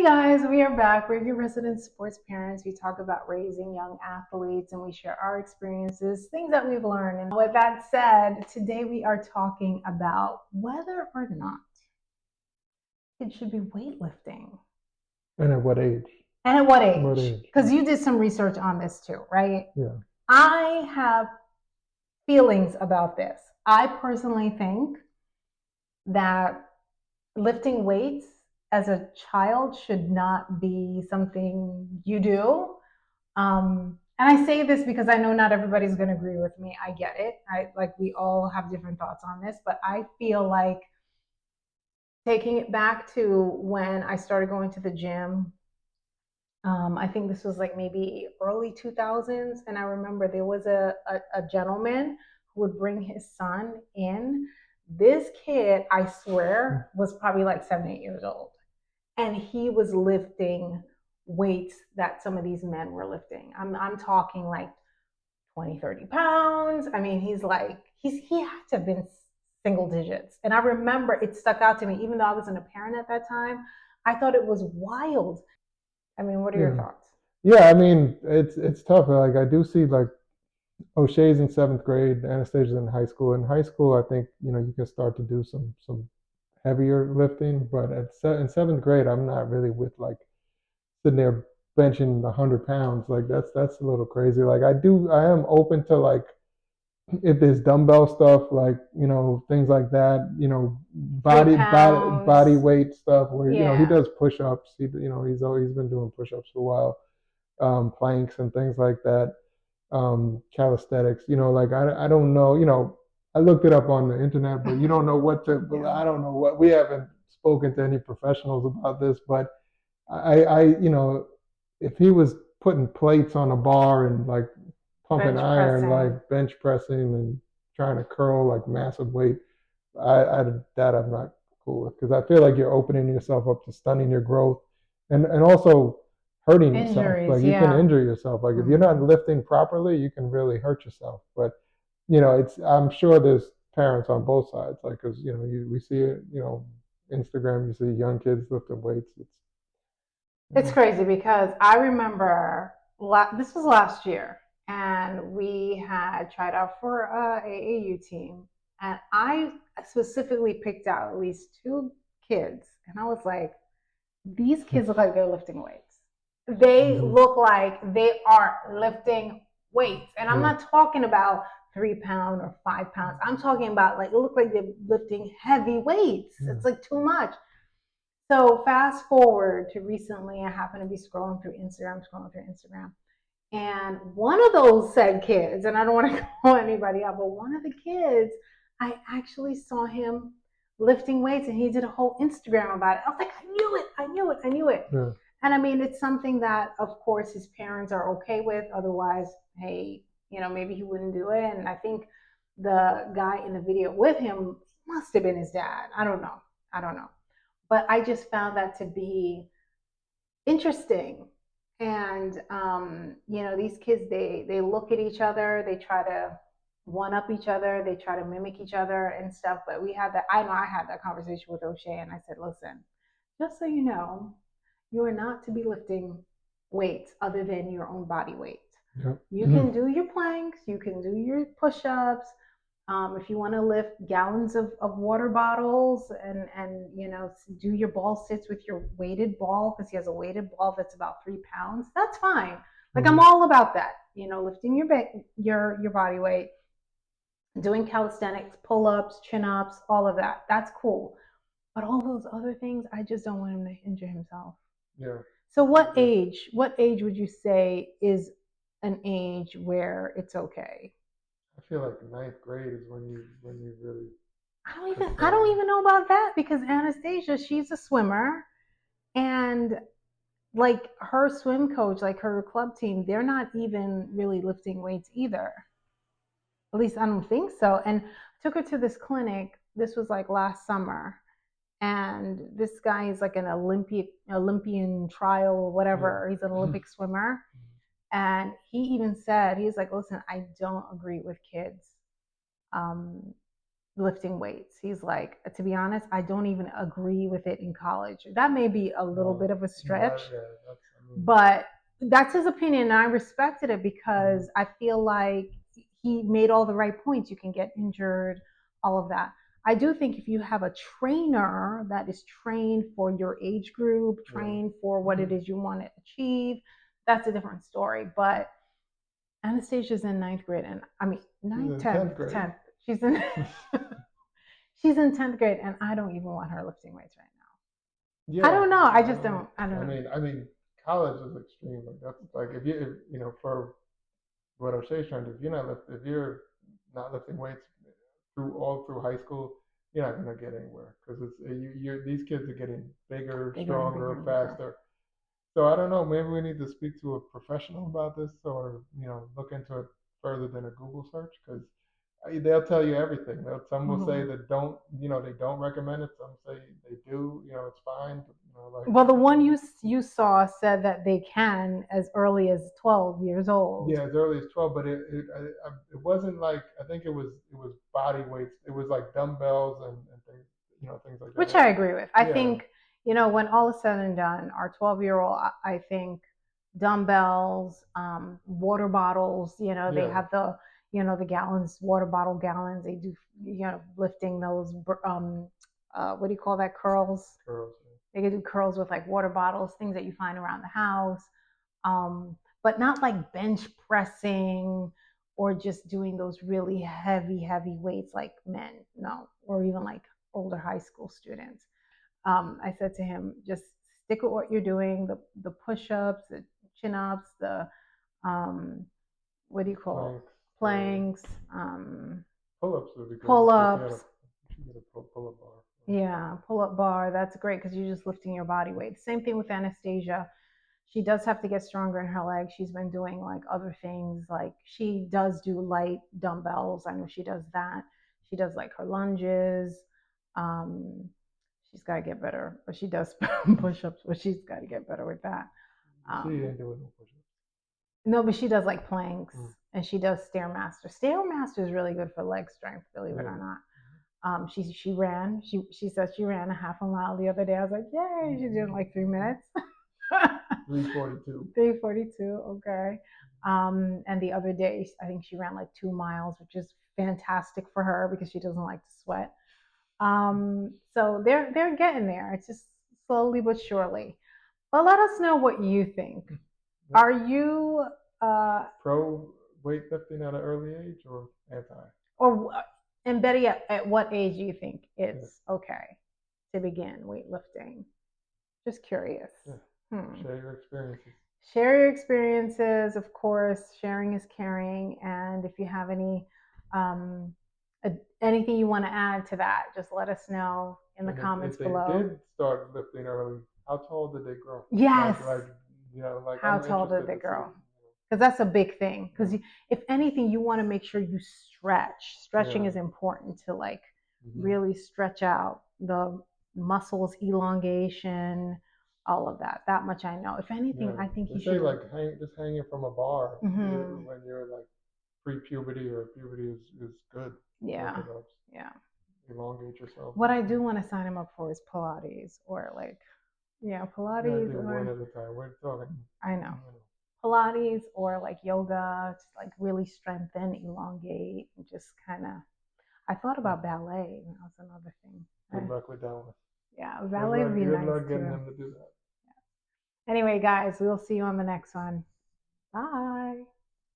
Guys, we are back. We're your resident sports parents. We talk about raising young athletes and we share our experiences, things that we've learned. And with that said, today we are talking about whether or not it should be weightlifting. And at what age? And at what What age? age? Because you did some research on this too, right? Yeah. I have feelings about this. I personally think that lifting weights as a child should not be something you do. And I say this because I know not everybody's going to agree with me. I get it. We all have different thoughts on this, but I feel like taking it back to when I started going to the gym. I think this was like maybe early 2000s, and I remember there was a gentleman who would bring his son in. This kid, I swear, was probably like 7, 8 years old, and he was lifting weights that some of these men were lifting. I'm talking like 20, 30 pounds. I mean, he had to have been single digits. And I remember it stuck out to me, even though I wasn't a parent at that time. I thought it was wild. I mean, what are your Yeah. thoughts? Yeah, I mean, it's tough. Like I do see like O'Shea's in seventh grade, Anastasia's in high school. In high school, I think, you can start to do some heavier lifting, but in seventh grade, I'm not really with like sitting there benching 100 pounds. Like that's a little crazy. Like I am open to like if there's dumbbell stuff, like things like that, Three body pounds. weight stuff where he Yeah. does push-ups. He's been doing push-ups for a while, planks and things like that, calisthenics. Like I don't know. I looked it up on the internet, but you don't know what to. Yeah. I don't know what. We haven't spoken to any professionals about this, but if he was putting plates on a bar and like pumping Bench iron, pressing. like bench pressing and trying to curl like massive weight, that I'm not cool with because I feel like you're opening yourself up to stunning your growth and also hurting yourself. Injuries, Like you can yeah. injure yourself. Like if you're not Mm-hmm. lifting properly, you can really hurt yourself. But it's I'm sure there's parents on both sides. Like because we see it. Instagram, you see young kids lifting weights. It's crazy because I remember this was last year, and we had tried out for a AAU team, and I specifically picked out at least two kids, and I was like, these kids look like they're lifting weights. They Mm-hmm. look like they are lifting weights, and I'm Yeah. not talking about 3 pound or 5 pounds. I'm talking about like it look like they're lifting heavy weights. Yeah. It's like too much. So fast forward to recently, I happened to be scrolling through Instagram, and one of those said kids, and I don't want to call anybody out, but one of the kids, I actually saw him lifting weights, and he did a whole Instagram about it. I was like, I knew it, I knew it, I knew it. Yeah. And I mean, it's something that, of course, his parents are okay with. Otherwise, hey, maybe he wouldn't do it. And I think the guy in the video with him must have been his dad. I don't know. I don't know. But I just found that to be interesting. And these kids, they look at each other, they try to one up each other, they try to mimic each other and stuff. But we had that. I know I had that conversation with O'Shea, and I said, listen, just so you know, you are not to be lifting weights other than your own body weight. Yeah. You can do your planks, you can do your push-ups, if you want to lift gallons of water bottles and do your ball sits with your weighted ball, because he has a weighted ball that's about 3 pounds, that's fine. Like I'm all about that, lifting your body weight, doing calisthenics, pull-ups, chin-ups, all of that. That's cool. But all those other things, I just don't want him to injure himself. Yeah. So what age would you say is an age where it's okay? I feel like ninth grade is when you really I don't even know about that, because Anastasia, she's a swimmer, and like her swim coach, like her club team, they're not even really lifting weights either. At least I don't think so. And I took her to this clinic. This was like last summer, and this guy is like an Olympian trial or whatever. He's an Olympic swimmer, and he even said, he's like, listen, I don't agree with kids lifting weights. He's like, to be honest, I don't even agree with it in college. That may be a little bit of a stretch, but that's his opinion. And I respected it because I feel like he made all the right points. You can get injured, all of that. I do think if you have a trainer that is trained for your age group, trained for what it is you want to achieve, that's a different story. But Anastasia's in ninth grade, and I mean ninth, tenth. She's in she's in 10th grade, and I don't even want her lifting weights right now. Yeah, I don't know. I just don't. I don't know. I mean, college is extreme. Like that's like for what O'Shea's trying to do, if you're not lifting weights all through high school, you're not gonna get anywhere because these kids are getting bigger, stronger, faster. So I don't know. Maybe we need to speak to a professional about this, or look into it further than a Google search, because they'll tell you everything. Some will say that they don't recommend it. Some say they do. It's fine. Well, the one you saw said that they can as early as 12 years old. Yeah, as early as 12, but it wasn't like, I think it was body weights. It was like dumbbells and things, things like that. Which I agree with. I think when all is said and done, our 12-year-old, I think dumbbells, water bottles. They have the gallons, water bottle gallons. They do lifting those. What do you call that? Curls. Curls. They can do curls with like water bottles, things that you find around the house, but not like bench pressing or just doing those really heavy weights like men, no, or even like older high school students. I said to him, just stick with what you're doing, the push-ups, the chin-ups, the what do you call planks, pull-ups would be good. Pull-ups. You get a pull-up bar. Yeah, pull-up bar. That's great because you're just lifting your body weight. Same thing with Anastasia. She does have to get stronger in her legs. She's been doing like other things. Like she does do light dumbbells. I know she does that. She does like her lunges. Um, she's got to get better. But she does push-ups, but she's got to get better with that. She ain't doing no push-ups. No, but she does like planks and she does Stairmaster. Stairmaster is really good for leg strength, believe it or not. She ran. She said she ran a half a mile the other day. I was like, yay! She did in like 3 minutes. 3:42. 3:42. Okay. And the other day, I think she ran like 2 miles, which is fantastic for her because she doesn't like to sweat. So they're getting there. It's just slowly but surely. But let us know what you think. Are you pro weightlifting at an early age or anti? Or and better yet, at what age do you think it's okay to begin weightlifting? Just curious. Share your experiences. Share your experiences, of course. Sharing is caring, and if you have anything you want to add to that, just let us know in the comments below. If they did start lifting early, how tall did they grow? Yes. How tall did they grow? Because that's a big thing. Because if anything, you want to make sure you stretch. Stretching is important to like really stretch out the muscles, elongation, all of that. That much I know. If anything, I think you should like just hanging from a bar when you're like pre-puberty or puberty is good. Yeah. Elongate yourself. What I do want to sign him up for is Pilates or like Pilates. Yeah, one at a time. We're talking. I know. Pilates or like yoga to like really strengthen, elongate, and just kind of. I thought about ballet. That was another thing. Good luck with that one. Yeah, ballet would be nice. Good luck getting them to do that. Anyway, guys, we'll see you on the next one. Bye.